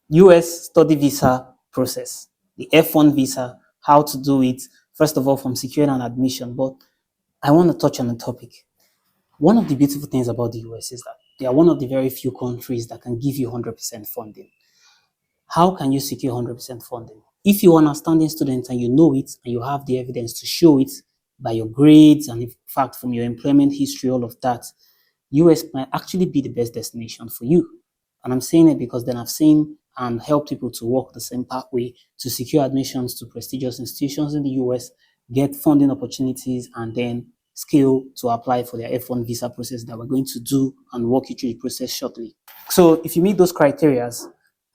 US study visa process, the F1 visa, how to do it, first of all, from securing an admission. But I want to touch on the topic. One of the beautiful things about the US is that they are one of the very few countries that can give you 100% funding. How can you secure 100% funding? If you're an outstanding student and you know it and you have the evidence to show it by your grades and in fact from your employment history, all of that, US might actually be the best destination for you. And I'm saying it because then I've seen and helped people to walk the same pathway to secure admissions to prestigious institutions in the US, get funding opportunities, and then scale to apply for their F1 visa process that we're going to do and walk you through the process shortly. So if you meet those criteria,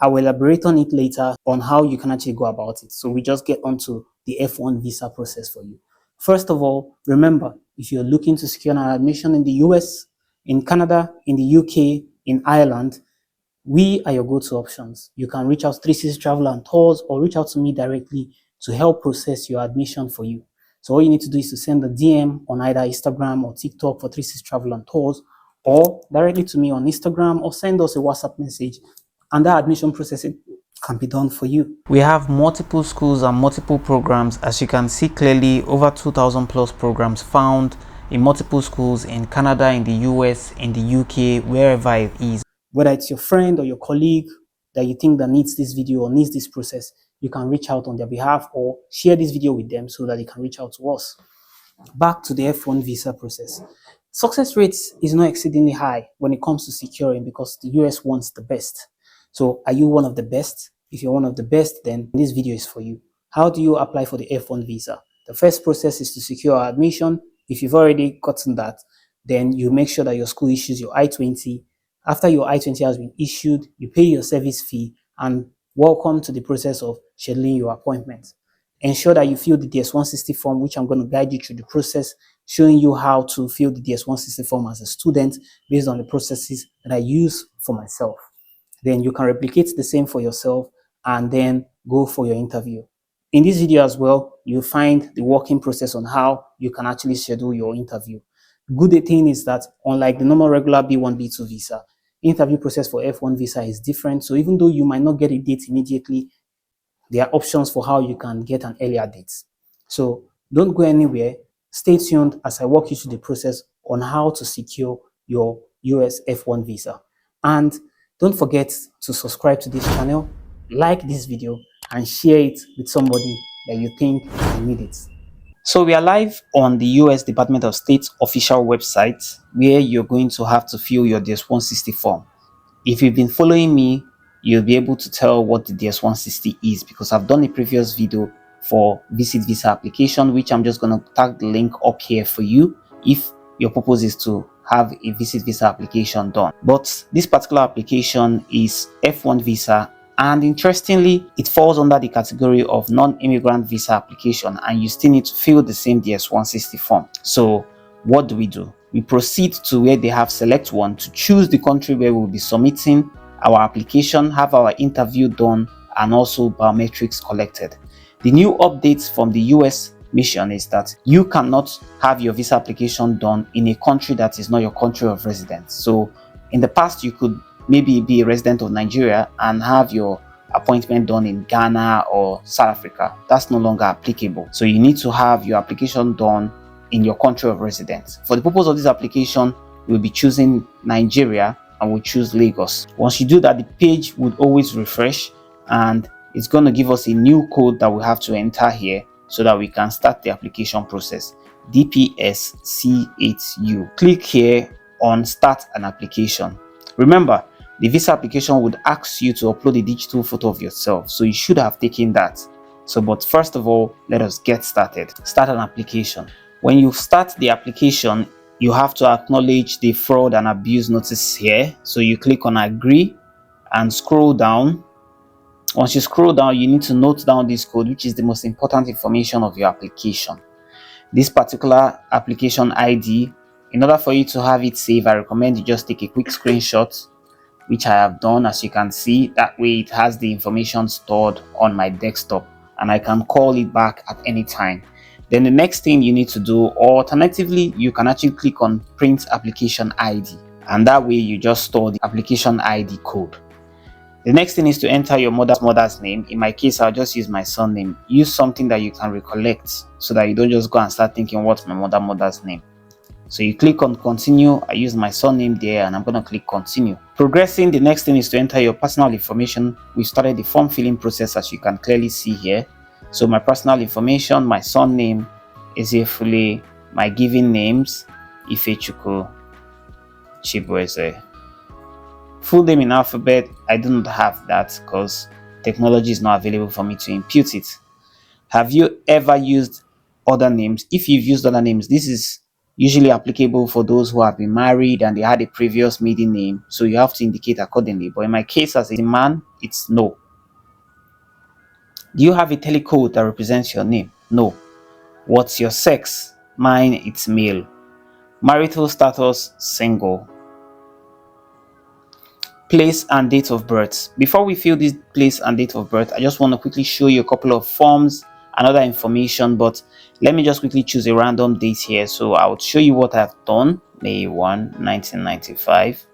I will elaborate on it later on how you can actually go about it. So we just get onto the F1 visa process for you. First of all, remember, if you're looking to secure an admission in the US, in Canada, in the UK, in Ireland, we are your go-to options. You can reach out to 360 Travel and Tours or reach out to me directly to help process your admission for you. So all you need to do is to send a DM on either Instagram or TikTok for 360 Travel and Tours, or directly to me on Instagram, or send us a WhatsApp message, and that admission processing can be done for you. We have multiple schools and multiple programs. As you can see clearly, over 2,000 plus programs found in multiple schools in Canada, in the US, in the UK, wherever it is. Whether it's your friend or your colleague that you think that needs this video or needs this process, you can reach out on their behalf or share this video with them so that they can reach out to us. Back to the F1 visa process. Success rates is not exceedingly high when it comes to securing because the US wants the best. So are you one of the best? If you're one of the best, then this video is for you. How do you apply for the F1 visa? The first process is to secure admission. If you've already gotten that, then you make sure that your school issues your I-20. After your I-20 has been issued, you pay your service fee and welcome to the process of scheduling your appointment. Ensure that you fill the DS-160 form, which I'm going to guide you through the process, showing you how to fill the DS-160 form as a student based on the processes that I use for myself. Then you can replicate the same for yourself and then go for your interview. In this video as well, you'll find the working process on how you can actually schedule your interview. Good thing is that unlike the normal regular B1, B2 visa, interview process for F1 visa is different. So even though you might not get a date immediately, there are options for how you can get an earlier date. So don't go anywhere. Stay tuned as I walk you through the process on how to secure your US F1 visa. And don't forget to subscribe to this channel, like this video, and share it with somebody that you think will need it. So we are live on the US Department of State's official website, where you're going to have to fill your DS-160 form. If you've been following me, you'll be able to tell what the DS-160 is because I've done a previous video for Visit Visa application, which I'm just going to tag the link up here for you if your purpose is to have a Visit Visa application done. But this particular application is F1 visa, and interestingly, it falls under the category of non-immigrant visa application, and you still need to fill the same DS-160 form. So what do? We proceed to where they have select one to choose the country where we'll be submitting our application, have our interview done, and also biometrics collected. The new updates from the US mission is that you cannot have your visa application done in a country that is not your country of residence. So in the past, you could maybe be a resident of Nigeria and have your appointment done in Ghana or South Africa. That's no longer applicable. So you need to have your application done in your country of residence. For the purpose of this application, we'll be choosing Nigeria and we'll choose Lagos. Once you do that, the page would always refresh and it's going to give us a new code that we have to enter here so that we can start the application process. DPSC8U. Click here on Start an Application. Remember, the visa application would ask you to upload a digital photo of yourself, so you should have taken that. But first of all, let us get started. Start an application. When you start the application, you have to acknowledge the fraud and abuse notice here. So you click on Agree and scroll down. Once you scroll down, you need to note down this code, which is the most important information of your application. This particular application ID, in order for you to have it saved, I recommend you just take a quick screenshot, which I have done. As you can see, that way it has the information stored on my desktop and I can call it back at any time. Then the next thing you need to do, or alternatively, you can actually click on Print Application ID, and that way you just store the application ID code. The next thing is to enter your mother's name. In my case, I'll just use my surname. Use something that you can recollect so that you don't just go and start thinking, what's my mother's name? So you click on continue. I use my surname there and I'm going to click continue. Progressing, the next thing is to enter your personal information. We started the form filling process, as you can clearly see here. So my personal information, my surname, Eziefule, my given names, Ifechukwu, Chibueze. Full name in alphabet, I do not have that because technology is not available for me to impute it. Have you ever used other names? If you've used other names, this is usually applicable for those who have been married and they had a previous maiden name, so you have to indicate accordingly. But in my case, as a man, it's no. Do you have a telecode that represents your name? No. What's your sex? Mine, it's male. Marital status, single. Place and date of birth. Before we fill this place and date of birth, I just want to quickly show you a couple of forms and other information, but let me just quickly choose a random date here. So I would show you what I've done. May 1, 1995.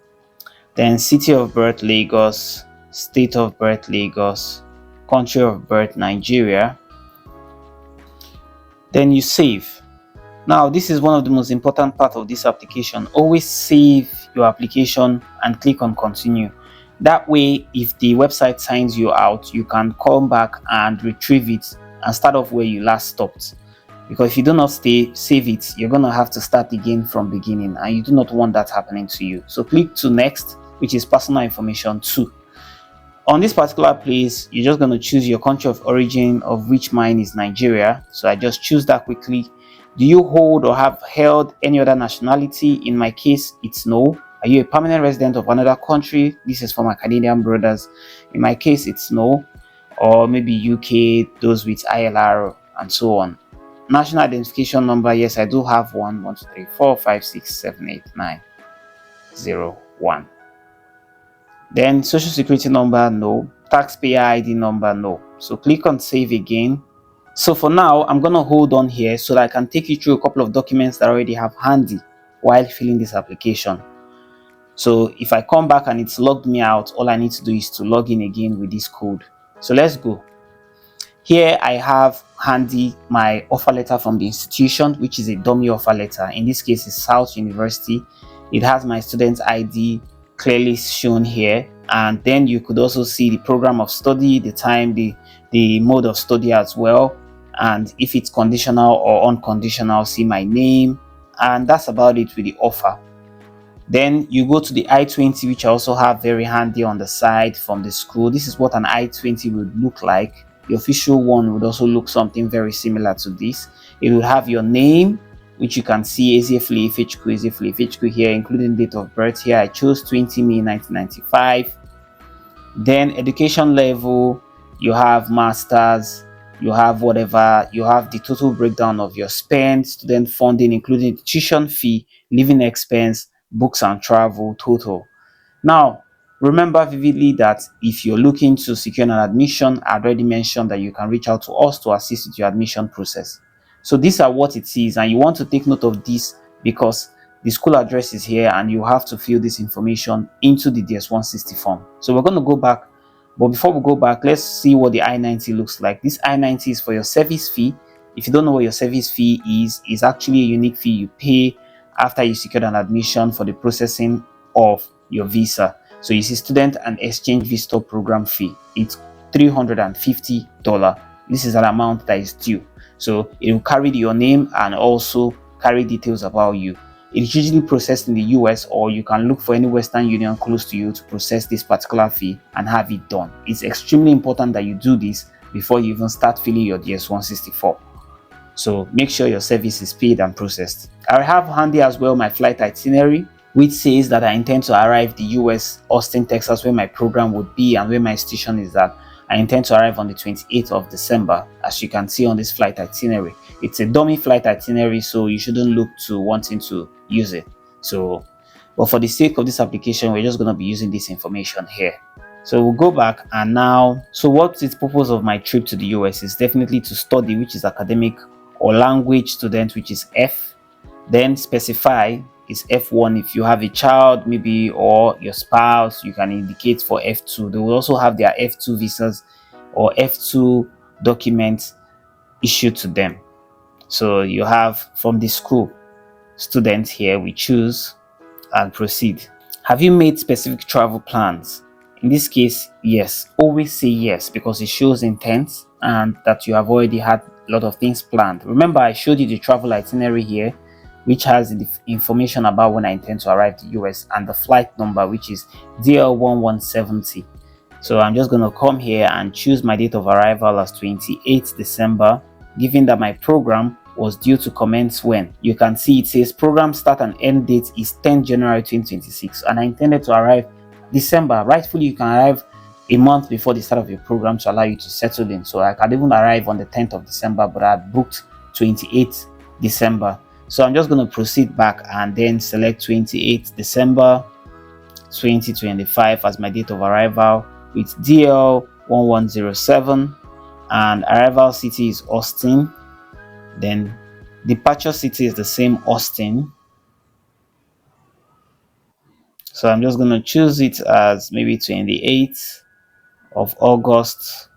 Then city of birth, Lagos. State of birth, Lagos. Country of birth, Nigeria. Then you save. Now, this is one of the most important parts of this application. Always save your application and click on continue. That way, if the website signs you out, you can come back and retrieve it and start off where you last stopped. Because if you do not save it, you're going to have to start again from beginning, and you do not want that happening to you. So click to next, which is personal information 2. On this particular place, you're just going to choose your country of origin, of which mine is Nigeria. So I just choose that quickly. Do you hold or have held any other nationality? In my case, it's no. Are you a permanent resident of another country? This is for my Canadian brothers. In my case, it's no. Or maybe UK, those with ILR and so on. National identification number, yes, I do have one. 1, 2, 3, 4, 5, 6, 7, 8, 9, 0, 1. Then social security number, no. Taxpayer ID number, no. So click on save again. So for now, I'm going to hold on here so that I can take you through a couple of documents that I already have handy while filling this application. So if I come back and it's logged me out, all I need to do is to log in again with this code. So let's go. Here I have handy my offer letter from the institution, which is a dummy offer letter. In this case, it's South University. It has my student ID clearly shown here. And then you could also see the program of study, the time, the mode of study as well. And if it's conditional or unconditional, see my name. And that's about it with the offer. Then you go to the I-20, which I also have very handy on the side from the school. This is what an I-20 would look like. The official one would also look something very similar to this. It will have your name, which you can see Eziefule, Ifechukwu here, including date of birth here. I chose 20 May 1995. Then education level, you have masters, you have whatever, you have the total breakdown of your spend, student funding, including tuition fee, living expense, books and travel total. Now, remember vividly that if you're looking to secure an admission, I already mentioned that you can reach out to us to assist with your admission process. So these are what it is, and you want to take note of this because the school address is here and you have to fill this information into the DS-160 form. So we're going to go back, but before we go back, let's see what the I-90 looks like. This I-90 is for your SEVIS fee. If you don't know what your SEVIS fee is, it's actually a unique fee you pay after you secured an admission for the processing of your visa. So you see student and exchange visitor program fee. It's $350. This is an amount that is due. So it will carry your name and also carry details about you. It's usually processed in the US, or you can look for any Western Union close to you to process this particular fee and have it done. It's extremely important that you do this before you even start filling your DS-164. So make sure your service is paid and processed. I have handy as well my flight itinerary, which says that I intend to arrive the US, Austin, Texas, where my program would be and where my station is at. I intend to arrive on the 28th of December, as you can see on this flight itinerary. It's a dummy flight itinerary, so you shouldn't look to wanting to use it. But for the sake of this application, we're just going to be using this information here. So we'll go back and now, so what's the purpose of my trip to the US is definitely to study, which is academic, or language student, which is F. Then specify is F1. If you have a child, maybe, or your spouse, you can indicate for F2. They will also have their F2 visas or F2 documents issued to them. So you have from the school students here, we choose and proceed. Have you made specific travel plans? In this case, yes. Always say yes, because it shows intent and that you have already had a lot of things planned. Remember, I showed you the travel itinerary here, which has the information about when I intend to arrive to the US and the flight number, which is DL1170. So I'm just going to come here and choose my date of arrival as 28th December, given that my program was due to commence when. You can see it says program start and end date is 10 January 2026, and I intended to arrive December. Rightfully, you can arrive a month before the start of your program to allow you to settle in. So I could even arrive on the 10th of December, but I booked 28th December. So I'm just going to proceed back and then select 28th December 2025 as my date of arrival with DL1107, and arrival city is Austin. Then departure city is the same, Austin. So I'm just going to choose it as maybe 28th of August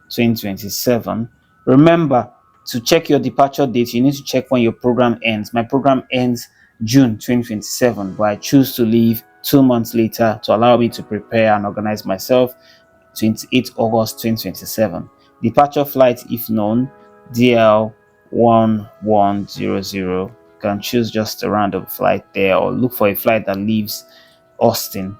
2027. Remember, to check your departure date, you need to check when your program ends. My program ends June 2027, but I choose to leave 2 months later to allow me to prepare and organize myself. 28th August 2027. Departure flight, if known, DL1100. You can choose just a random flight there, or look for a flight that leaves Austin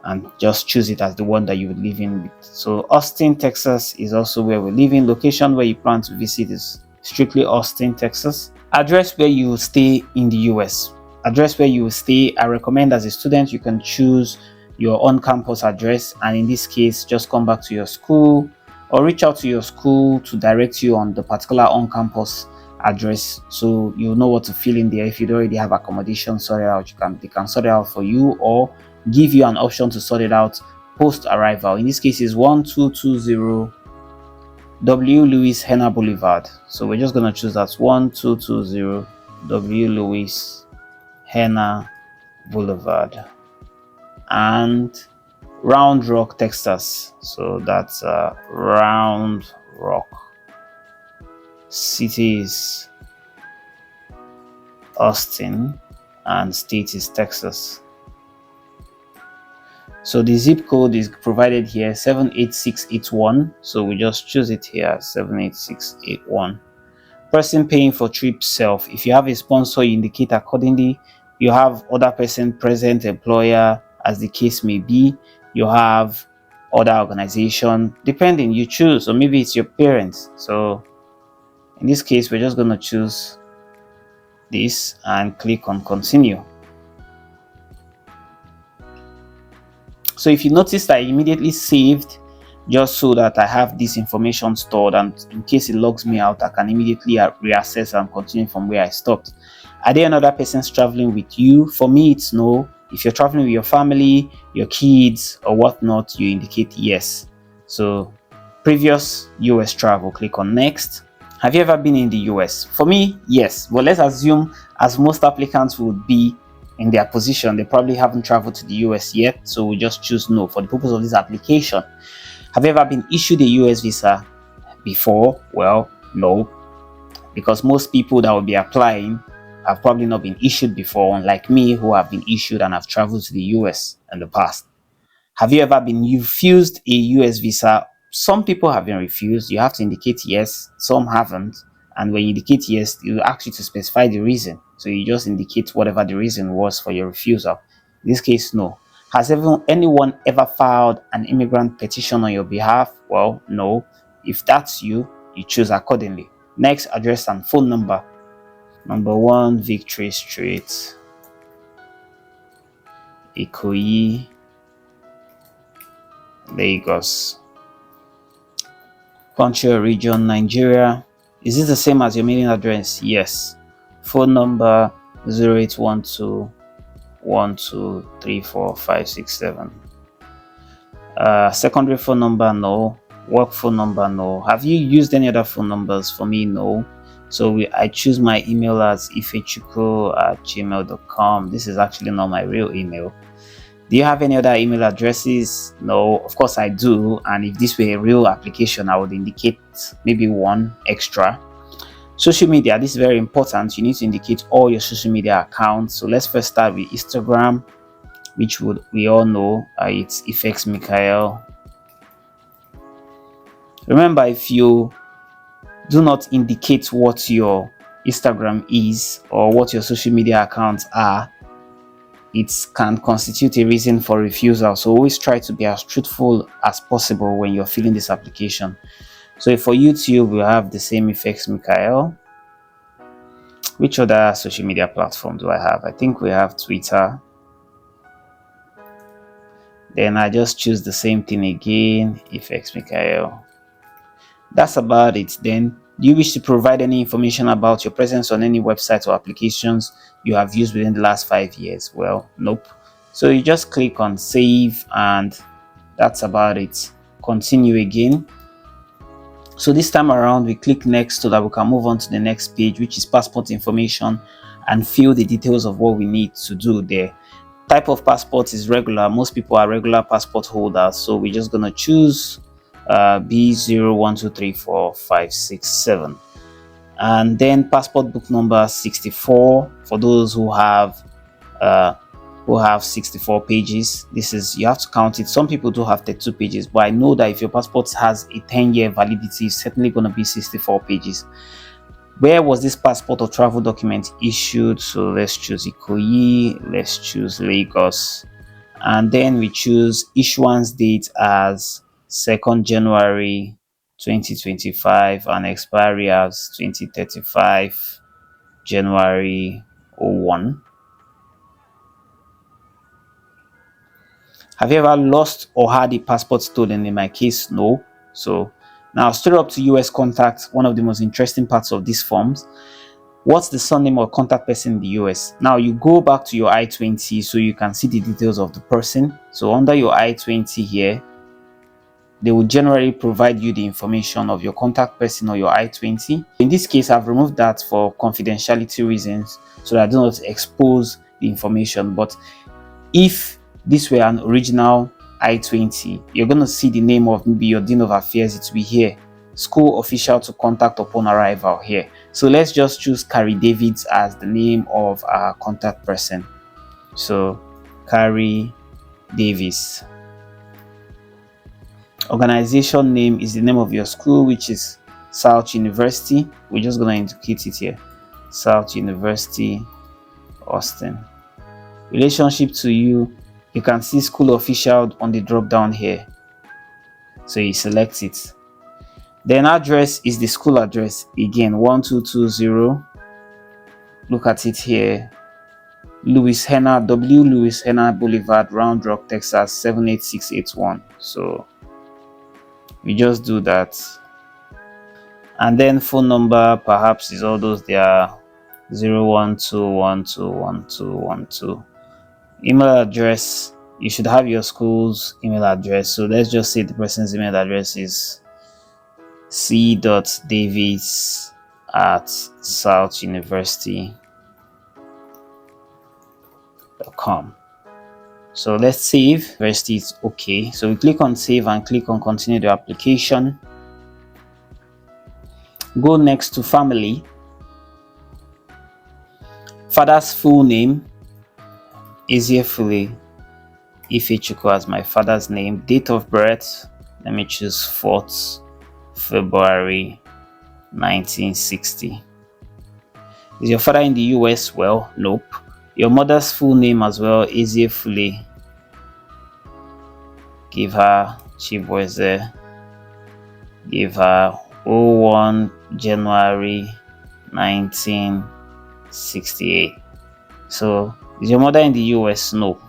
and just choose it as the one that you would live in. So Austin, Texas is also where we're living. Location where you plan to visit is strictly Austin, Texas. Address where you will stay in the US. Address where you will stay, I recommend as a student you can choose your on-campus address, and in this case just come back to your school or reach out to your school to direct you on the particular on-campus address, so you know what to fill in there. If you already have accommodation sorted out, they can sort it out for you, or give you an option to sort it out post arrival. In this case is 1220 W. Lewis Henna Boulevard. So we're just going to choose that 1220 W. Lewis Henna Boulevard and Round Rock, Texas. So that's Round Rock. City is Austin and state is Texas. So the zip code is provided here, 78681. So we just choose it here, 78681. Person paying for trip self. If you have a sponsor, you indicate accordingly. You have other person present, employer, as the case may be. You have other organization, depending, you choose, or maybe it's your parents. So in this case, we're just going to choose this and click on continue. So if you notice that I immediately saved, just so that I have this information stored, and in case it logs me out, I can immediately reassess and continue from where I stopped. Are there another persons traveling with you? For me, it's no. If you're traveling with your family, your kids, or whatnot, you indicate yes. So previous US travel, click on next. Have you ever been in the US? For me, yes. But let's assume, as most applicants would be in their position, they probably haven't traveled to the US yet, so we just choose no for the purpose of this application. Have you ever been issued a US visa before? Well, no, because most people that will be applying have probably not been issued before, unlike me, who have been issued and have traveled to the US in the past. Have you ever been refused a US visa? Some people have been refused. You have to indicate yes, some haven't. And when you indicate yes, it will ask you to specify the reason. So you just indicate whatever the reason was for your refusal. In this case, no. Has anyone ever filed an immigrant petition on your behalf? Well, no. If that's you, you choose accordingly. Next, address and phone number. Number 1, Victory Street, Ikoyi, Lagos. Country or region, Nigeria. Is this the same as your mailing address? Yes. Phone number 0812 1234567. Secondary phone number, no. Work phone number, no. Have you used any other phone numbers? For me, no. So I choose my email as ifechukwu@gmail.com. This is actually not my real email. Do you have any other email addresses? No, of course I do. And if this were a real application, I would indicate maybe one extra. Social media, this is very important. You need to indicate all your social media accounts. So let's first start with Instagram, which we all know it's Ifex Michael. Remember, if you do not indicate what your Instagram is or what your social media accounts are, it can constitute a reason for refusal. So always try to be as truthful as possible when you're filling this application. So for YouTube, we have the same Ifex Michael. Which other social media platform do I have? I think we have Twitter. Then I just choose the same thing again, Ifex Michael. That's about it. Then, do you wish to provide any information about your presence on any websites or applications you have used within the last 5 years? Well, nope. So you just click on save and that's about it. Continue again. So this time around, we click next so that we can move on to the next page, which is passport information, and fill the details of what we need to do there. Type of passport is regular. Most people are regular passport holders. So we're just going to choose B01234567, and then passport book number 64 for those who have 64 pages. This is, you have to count it. Some people do have 32 pages, but I know that if your passport has a 10-year validity, it's certainly going to be 64 pages. Where was this passport or travel document issued? So let's choose Ikoyi, let's choose Lagos, and then we choose issuance date as 2nd January 2025 and expiry as 2035 January 01. Have you ever lost or had a passport stolen? In my case, no. So now straight up to US contact, one of the most interesting parts of these forms. What's the surname or contact person in the US? Now you go back to your I-20 so you can see the details of the person. So under your I-20 here, they will generally provide you the information of your contact person or your I-20. In this case, I've removed that for confidentiality reasons so that I do not expose the information. But if this were an original I-20, you're going to see the name of maybe your Dean of Affairs. It will be here. School official to contact upon arrival here. So let's just choose Carrie Davids as the name of our contact person. So Carrie Davis. Organization name is the name of your school, which is South University. We're just going to indicate it here. South University, Austin. Relationship to you. You can see school official on the drop down here. So you select it. Then address is the school address. Again, 1220. Look at it here. Louis Henna, W. Louis Henna Boulevard, Round Rock, Texas, 78681. So we just do that. And then phone number, perhaps is all those there, 012121212. Email address, you should have your school's email address. So let's just say the person's email address is c.davis@southuniversity.com. So let's save. Rest is okay. So we click on save and click on continue the application. Go next to family. Father's full name, Eziefule Ifechukwu as my father's name. Date of birth, let me choose 4th February 1960. Is your father in the US? Well, nope. Your mother's full name as well, Eziefule. Give her Chibueze. Give her 01 January 1968. So, is your mother in the US? No.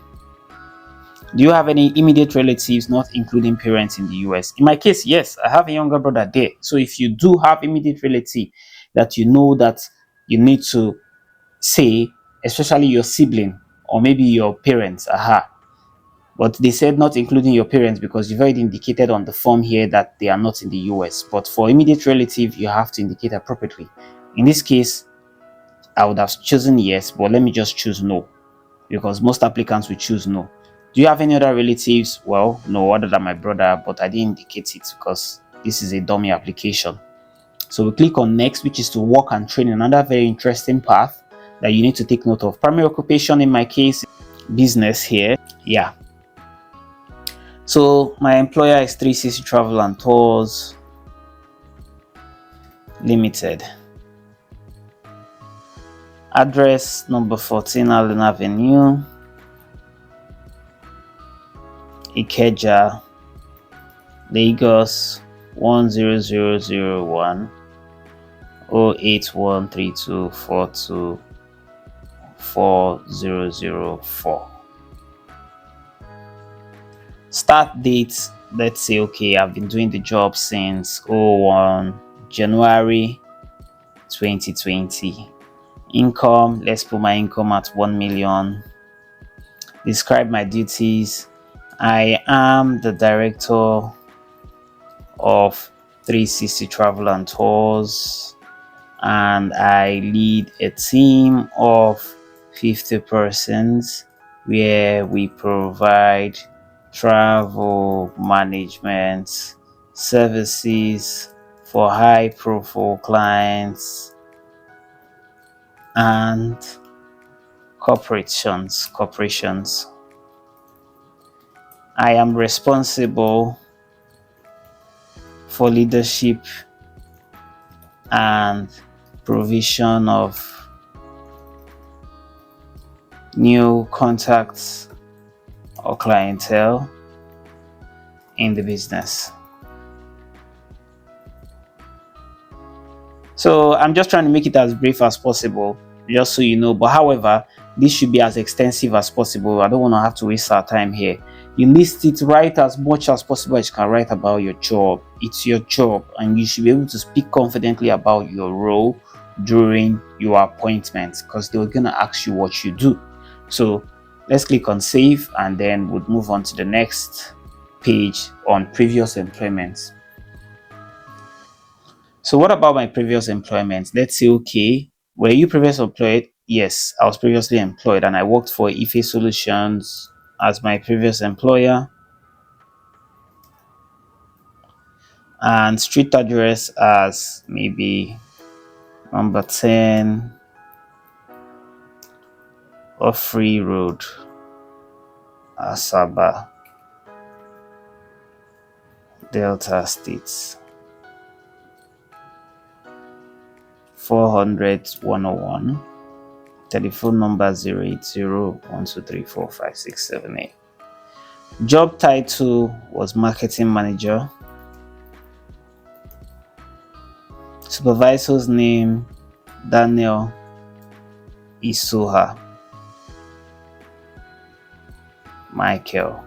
Do you have any immediate relatives, not including parents, in the US? In my case, yes, I have a younger brother there. So if you do have immediate relative that you know that you need to say, especially your sibling or maybe your parents, but they said not including your parents because you've already indicated on the form here that they are not in the US. But for immediate relative, you have to indicate appropriately. In this case, I would have chosen yes, but let me just choose no, because most applicants will choose no. Do you have any other relatives? Well, no, other than my brother, but I didn't indicate it because this is a dummy application. So we click on next, which is to work and train, another very interesting path that you need to take note of. Primary occupation in my case, business here. Yeah. So my employer is 360 Travel and Tours Limited. Address number 14 Allen Avenue, Ikeja, Lagos 10001 08132424004. Start date, let's say okay, I've been doing the job since 01 January 2020. Income, let's put my income at 1 million. Describe my duties. I am the director of 360 Travel and Tours, and I lead a team of 50 persons where we provide travel management services for high profile clients and corporations. I am responsible for leadership and provision of new contacts or clientele in the business. So I'm just trying to make it as brief as possible, just so you know. But however, this should be as extensive as possible. I don't want to have to waste our time here. You list it, write as much as possible as you can write about your job. It's your job, and you should be able to speak confidently about your role during your appointment, because they're going to ask you what you do. So let's click on save, and then we'll move on to the next page on previous employments. So what about my previous employment? Let's say, okay, were you previously employed? Yes, I was previously employed, and I worked for Ife Solutions as my previous employer. And street address as maybe number 10 of Free Road, Asaba, Delta States. 400-101. Telephone number 080-123-45678. Job title was marketing manager. Supervisor's name Daniel Isuha Michael.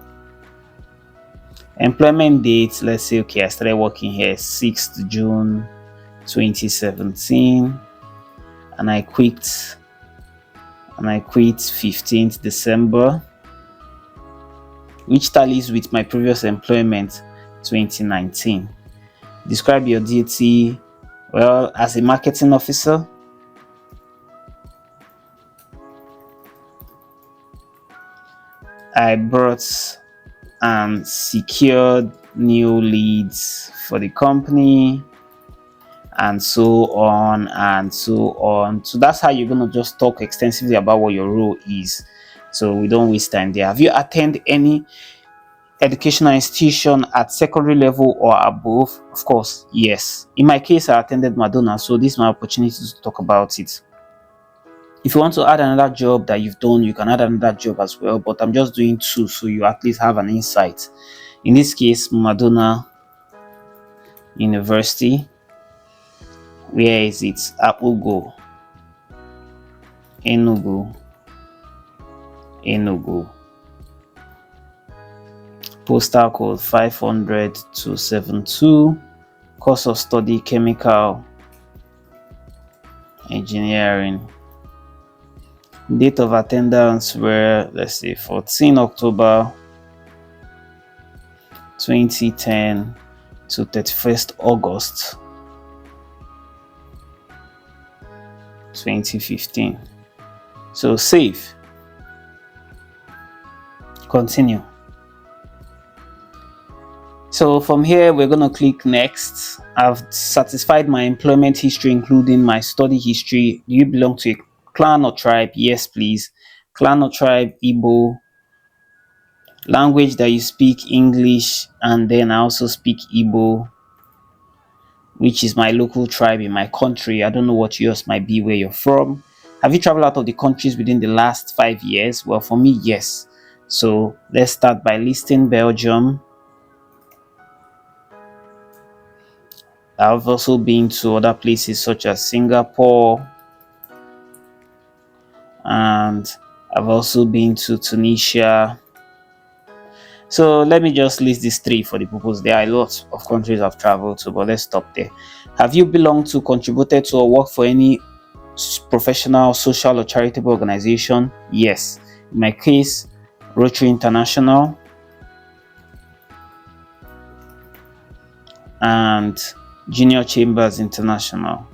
Employment date, let's say okay, I started working here 6th June 2017, and I quit 15th December, which tallies with my previous employment 2019. Describe your duty. Well, as a marketing officer, I brought and secured new leads for the company, and so on and so on. So that's how you're going to just talk extensively about what your role is, so we don't waste time there. Have you attended any educational institution at secondary level or above? Of course, yes. In my case, I attended Madonna, so this is my opportunity to talk about it. If you want to add another job that you've done, you can add another job as well, but I'm just doing two, so you at least have an insight. In this case, Madonna University. Where is it? Apugo, Enugu. Postal code 500-272. Course of study chemical engineering. Date of attendance were, let's say, 14 October 2010 to 31st August 2015. So save, continue. So from here, we're going to click next. I've satisfied my employment history, including my study history. Do you belong to a clan or tribe? Yes, please. Clan or tribe, Igbo. Language that you speak, English, and then I also speak Igbo, which is my local tribe in my country. I don't know what yours might be where you're from. Have you traveled out of the countries within the last 5 years? Well, for me, yes. So let's start by listing Belgium. I've also been to other places such as Singapore, and I've also been to Tunisia. So let me just list these three for the purpose. There are a lot of countries I've traveled to, but let's stop there. Have you belonged to, contributed to, or worked for any professional, social, or charitable organization? Yes. In my case, Rotary International and Junior Chambers International.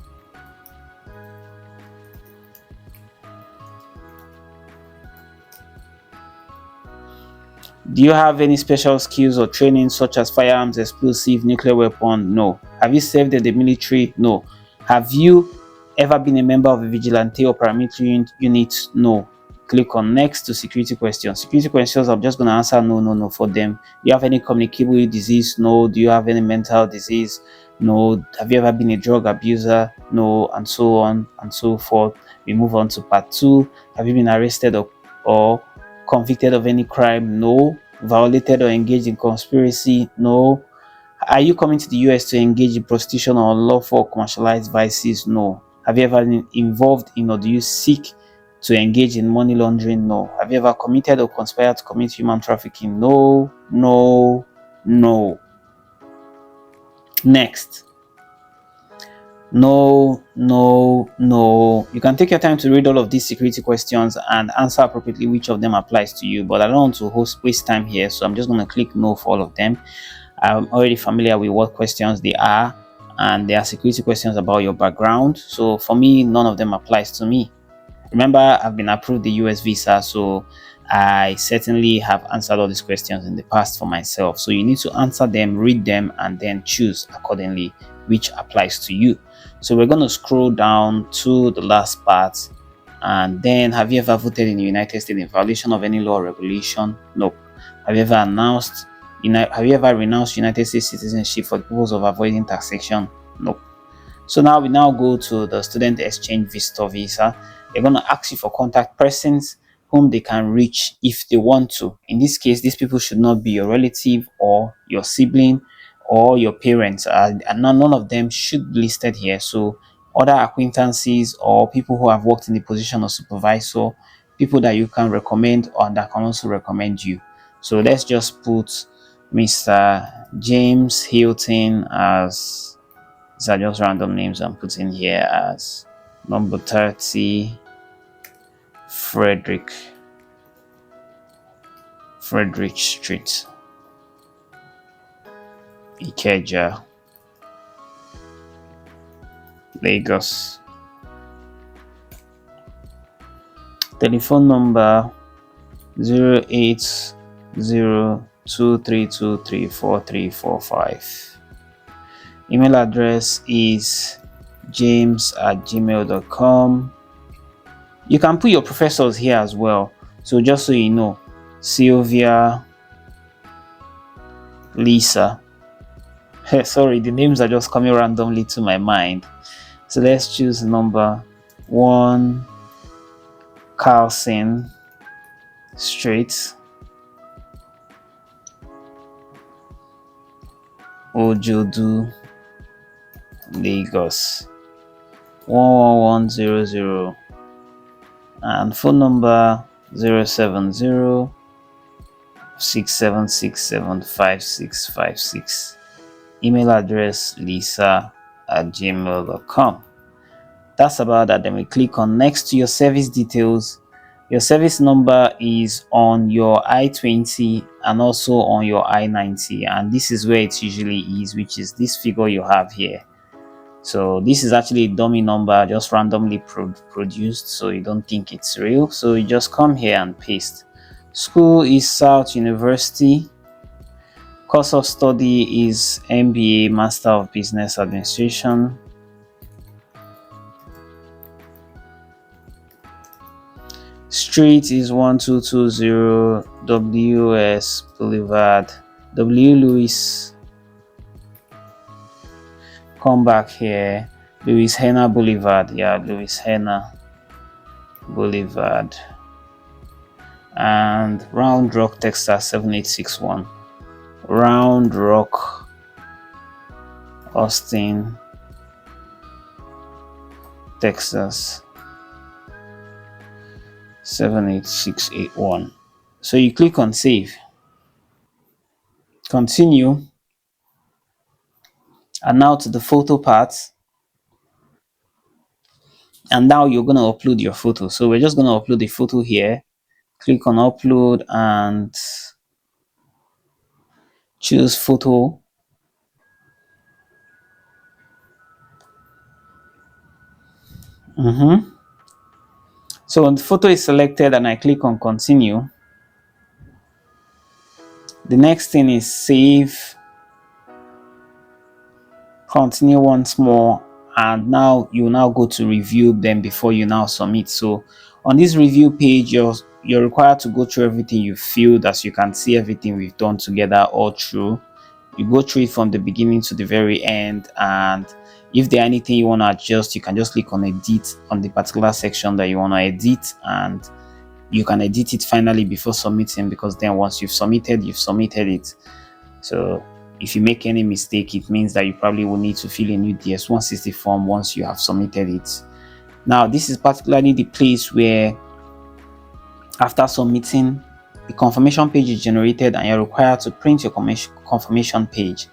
Do you have any special skills or training such as firearms, explosive, nuclear weapon? No. Have you served in the military? No. Have you ever been a member of a vigilante or paramilitary unit? No. Click on next to security questions. Security questions, I'm just going to answer no for them. Do you have any communicable disease? No. Do you have any mental disease? No. Have you ever been a drug abuser? No. And so on and so forth. We move on to part 2. Have you been arrested or convicted of any crime? No. Violated or engaged in conspiracy? No. Are you coming to the US to engage in prostitution or unlawful or commercialized vices? No. Have you ever been involved in or do you seek to engage in money laundering? No. Have you ever committed or conspired to commit human trafficking? No. Next. No. You can take your time to read all of these security questions and answer appropriately which of them applies to you, but I don't want to waste time here, so I'm just going to click no for all of them. I'm already familiar with what questions they are, and they are security questions about your background. So for me, none of them applies to me. Remember, I've been approved the US visa, so I certainly have answered all these questions in the past for myself. So you need to answer them, read them, and then choose accordingly which applies to you. So we're going to scroll down to the last part, and then have you ever voted in the United States in violation of any law or regulation? Nope. Have you ever renounced United States citizenship for the purpose of avoiding taxation? Nope. So now we go to the student exchange visitor visa. They're going to ask you for contact persons whom they can reach if they want to. In this case, these people should not be your relative or your sibling or your parents, and none of them should be listed here. So other acquaintances or people who have worked in the position of supervisor, people that you can recommend or that can also recommend you. So let's just put Mr. James Hilton as, these are just random names I'm putting here, as number 30 Frederick Street, Ikeja, Lagos. Telephone number 08023234345. Email address is james@gmail.com. You can put your professors here as well. So just so you know, Sylvia, Lisa. Sorry, the names are just coming randomly to my mind. So let's choose number 1 Carlson Street, Ojodu, Lagos 11100, and phone number 070-6767-5656. Email address lisa@gmail.com. That's about that. Then we click on next to your service details. Your service number is on your I-20 and also on your I-90, and this is where it usually is, which is this figure you have here. So this is actually a dummy number, just randomly produced, so you don't think it's real. So you just come here and paste. School is South University. Course of study is MBA, Master of Business Administration. Street is 1220 WS Boulevard, W. Lewis. Come back here, Louis Henna Boulevard. Yeah, Louis Henna Boulevard. And Round Rock, Texas 7861. Round Rock, Austin, Texas 78681. So you click on save, continue, and now to the photo part. And now you're going to upload your photo. So we're just going to upload the photo here. Click on upload and choose photo. So when the photo is selected and I click on continue, the next thing is save, continue once more, and now you now go to review them before you now submit. So on this review page, you're required to go through everything you filled. As you can see, everything we've done together all through. You go through it from the beginning to the very end, and if there anything you want to adjust, you can just click on edit on the particular section that you want to edit, and you can edit it finally before submitting, because then once you've submitted it. So if you make any mistake, it means that you probably will need to fill a new DS-160 form once you have submitted it. Now this is particularly the place where after submitting, the confirmation page is generated and you're required to print your confirmation page.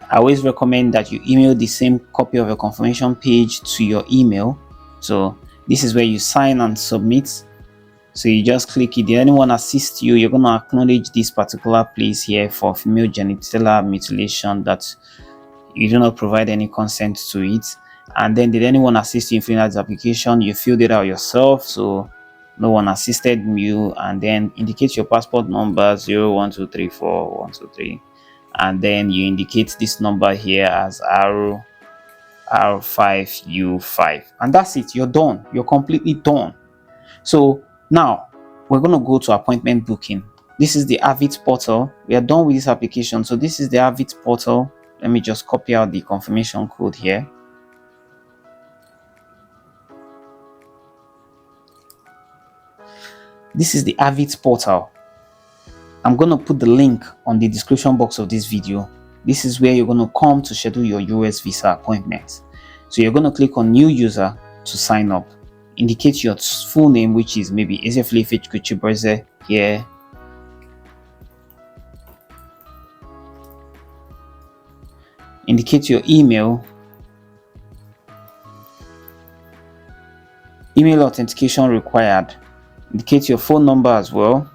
I always recommend that you email the same copy of your confirmation page to your email. So this is where you sign and submit. So you just click it. Did anyone assist you? You're going to acknowledge this particular place here for female genital mutilation, that you do not provide any consent to it. And then, did anyone assist you in filling out the application? You filled it out yourself, so no one assisted you. And then indicate your passport number 01234 and then you indicate this number here as R5U5, and that's it. You're done. You're completely done. So now we're going to go to appointment booking. This is the AVITS Portal. We are done with this application. So this is the AVITS Portal. Let me just copy out the confirmation code here. This is the AVITS Portal. I'm going to put the link on the description box of this video. This is where you're going to come to schedule your US visa appointment. So you're going to click on new user to sign up. Indicate your full name, which is maybe Eziefule Ifechukwu here. Indicate your email. Email authentication required. Indicate your phone number as well.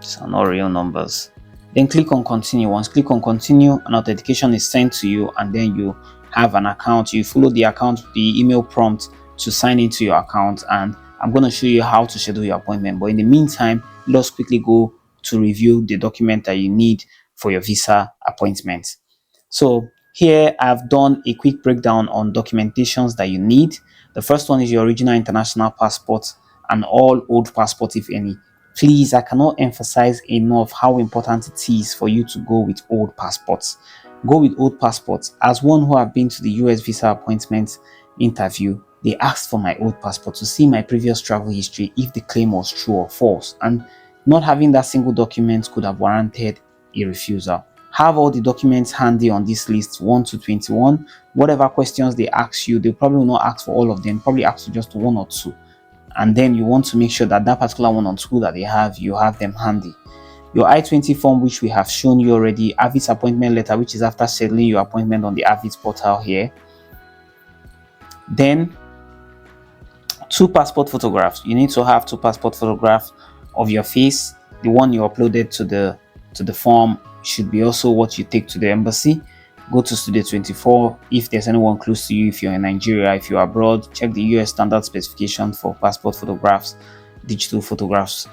These are not real numbers. Then click on continue. Once click on continue, an authentication is sent to you, and then you have an account. You follow the account, the email prompt to sign into your account, and I'm going to show you how to schedule your appointment. But in the meantime, let's quickly go to review the document that you need for your visa appointment. So here I've done a quick breakdown on documentations that you need. The first one is your original international passport and all old passport, if any. Please, I cannot emphasize enough how important it is for you to go with old passports. Go with old passports. As one who have been to the US visa appointment interview, they asked for my old passport to see my previous travel history, if the claim was true or false, and not having that single document could have warranted a refusal. Have all the documents handy on this list 1 to 21. Whatever questions they ask you, they probably will not ask for all of them, probably ask you just 1 or 2. And then you want to make sure that that particular 1 or 2 that they have, you have them handy. Your I-20 form, which we have shown you already, AVITS appointment letter, which is after scheduling your appointment on the AVITS portal here. Then 2 passport photographs. You need to have 2 passport photographs of your face. The one you uploaded to the form should be also what you take to the embassy. Go to Studio 24 if there's anyone close to you. If you're in Nigeria, if you're abroad, check the US standard specification for passport photographs, digital photographs,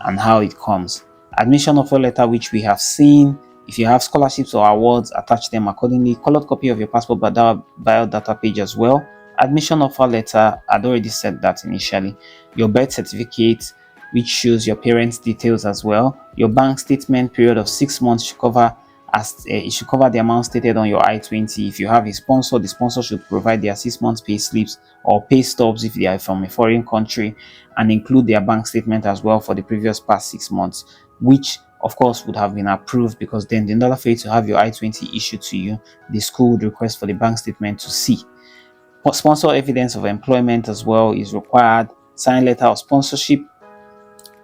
and how it comes. Admission offer letter, which we have seen. If you have scholarships or awards, attach them accordingly. Colored copy of your passport biodata page as well. Admission offer letter, I'd already said that initially. Your birth certificate, which shows your parents' details as well. Your bank statement period of 6 months should cover it should cover the amount stated on your I-20. If you have a sponsor, the sponsor should provide their 6 months pay slips or pay stubs if they are from a foreign country, and include their bank statement as well for the previous past 6 months, which of course would have been approved, because then in order for you to have your I-20 issued to you, the school would request for the bank statement to see. Sponsor evidence of employment as well is required. Signed letter of sponsorship.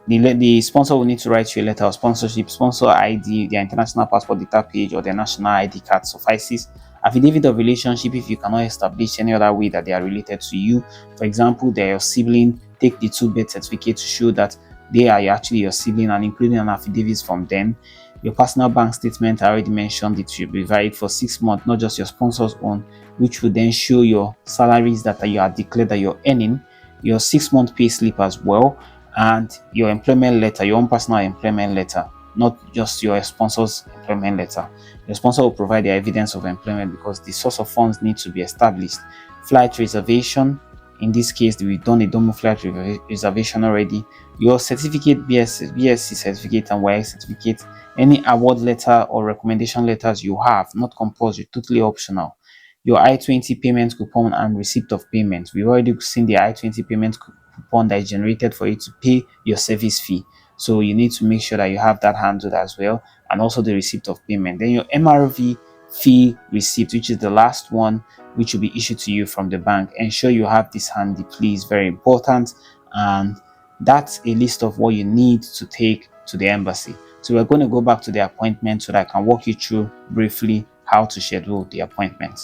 The sponsor will need to write you a letter of sponsorship. Sponsor ID, their international passport data page, or their national ID card suffices. Affidavit of relationship, if you cannot establish any other way that they are related to you. For example, they're your sibling, take the 2 birth certificate to show that they are actually your sibling, and including an affidavit from them. Your personal bank statement, I already mentioned, it should be valid for 6 months, not just your sponsor's own, which will then show your salaries that you are declared that you're earning, your 6-month pay slip as well, and your employment letter, your own personal employment letter, not just your sponsor's employment letter. Your sponsor will provide the evidence of employment because the source of funds need to be established. Flight reservation, in this case, we've done a Domo flight reservation already. Your certificate, BSc certificate and YX certificate, any award letter or recommendation letters you have, not compulsory, totally optional. Your I-20 payment coupon and receipt of payment. We've already seen the I-20 payment coupon that is generated for you to pay your service fee. So you need to make sure that you have that handled as well, and also the receipt of payment. Then your MRV fee receipt, which is the last one, which will be issued to you from the bank. Ensure you have this handy, please, very important. And that's a list of what you need to take to the embassy. So we're going to go back to the appointment so that I can walk you through briefly how to schedule the appointment.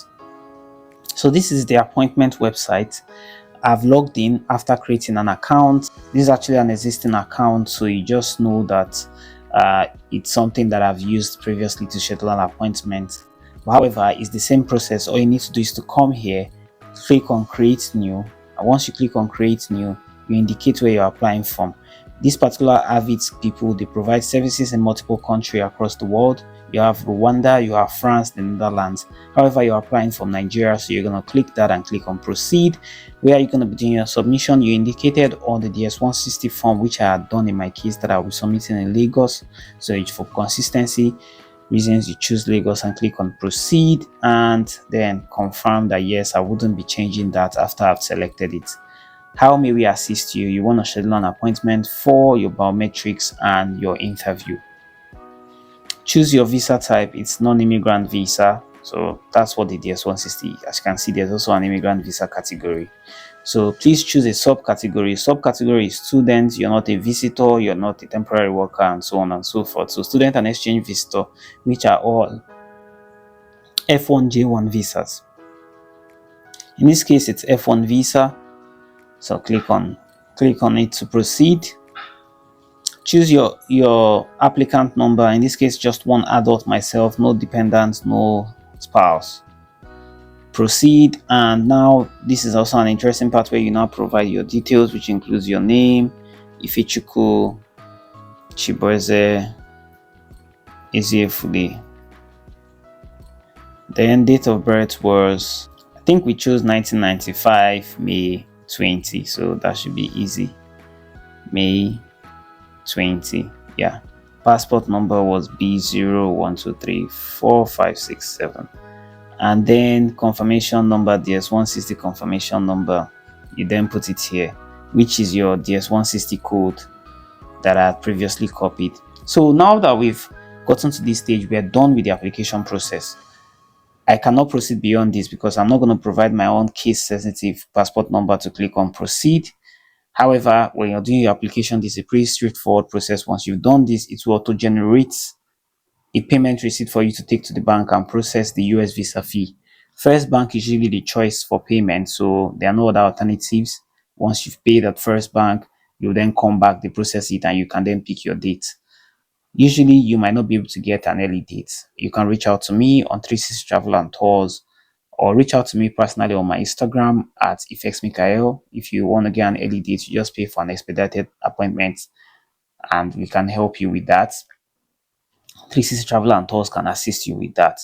So this is the appointment website. I've logged in after creating an account. This is actually an existing account, so you just know that it's something that I've used previously to schedule an appointment. However, it's the same process. All you need to do is to come here, click on create new, and once you click on create new, you indicate where you're applying from. This particular AVITS people, they provide services in multiple countries across the world. You have Rwanda, you have France, the Netherlands. However, you're applying from Nigeria, so you're going to click that and click on proceed. Where are you going to be doing your submission? You indicated on the DS-160 form, which I had done in my case, that I'll be submitting in Lagos. So for consistency reasons, you choose Lagos and click on proceed, and then confirm that yes, I wouldn't be changing that after I've selected it. How may we assist you? You want to schedule an appointment for your biometrics and your interview. Choose your visa type. It's non-immigrant visa, so that's what the DS-160. As you can see, there's also an immigrant visa category. So please choose a subcategory. Subcategory is student. You're not a visitor, you're not a temporary worker, and so on and so forth. So student and exchange visitor, which are all F1J1 visas. In this case, it's F1 visa. So click on it to proceed. Choose your applicant number. In this case, just one adult, myself, no dependents, no spouse. Proceed. And now this is also an interesting part where you now provide your details, which includes your name, Ifechukwu Chiboeze Eziefule. Then date of birth was, I think we chose 1995 May 20, so that should be easy. May 20, yeah. Passport number was B01234567, and then confirmation number, DS-160 confirmation number. You then put it here, which is your DS-160 code that I had previously copied. So now that we've gotten to this stage, we are done with the application process. I cannot proceed beyond this because I'm not going to provide my own case sensitive passport number to click on proceed. However, when you're doing your application, this is a pretty straightforward process. Once you've done this, it will auto-generate a payment receipt for you to take to the bank and process the US visa fee. First bank is usually the choice for payment, so there are no other alternatives. Once you've paid at first bank, you'll then come back, they process it, and you can then pick your date. Usually you might not be able to get an early date. You can reach out to me on 360 Travel and Tours, or reach out to me personally on my Instagram at ifexmikael. If you want to get an early date, you just pay for an expedited appointment and we can help you with that. 360 Travel and Tours can assist you with that.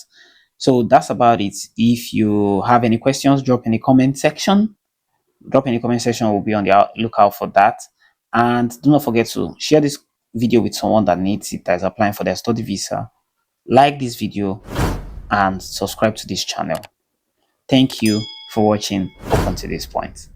So that's about it. If you have any questions, drop in the comment section. We'll be on the lookout for that. And do not forget to share this video with someone that needs it, that is applying for their study visa. Like this video and subscribe to this channel. Thank you for watching up until this point.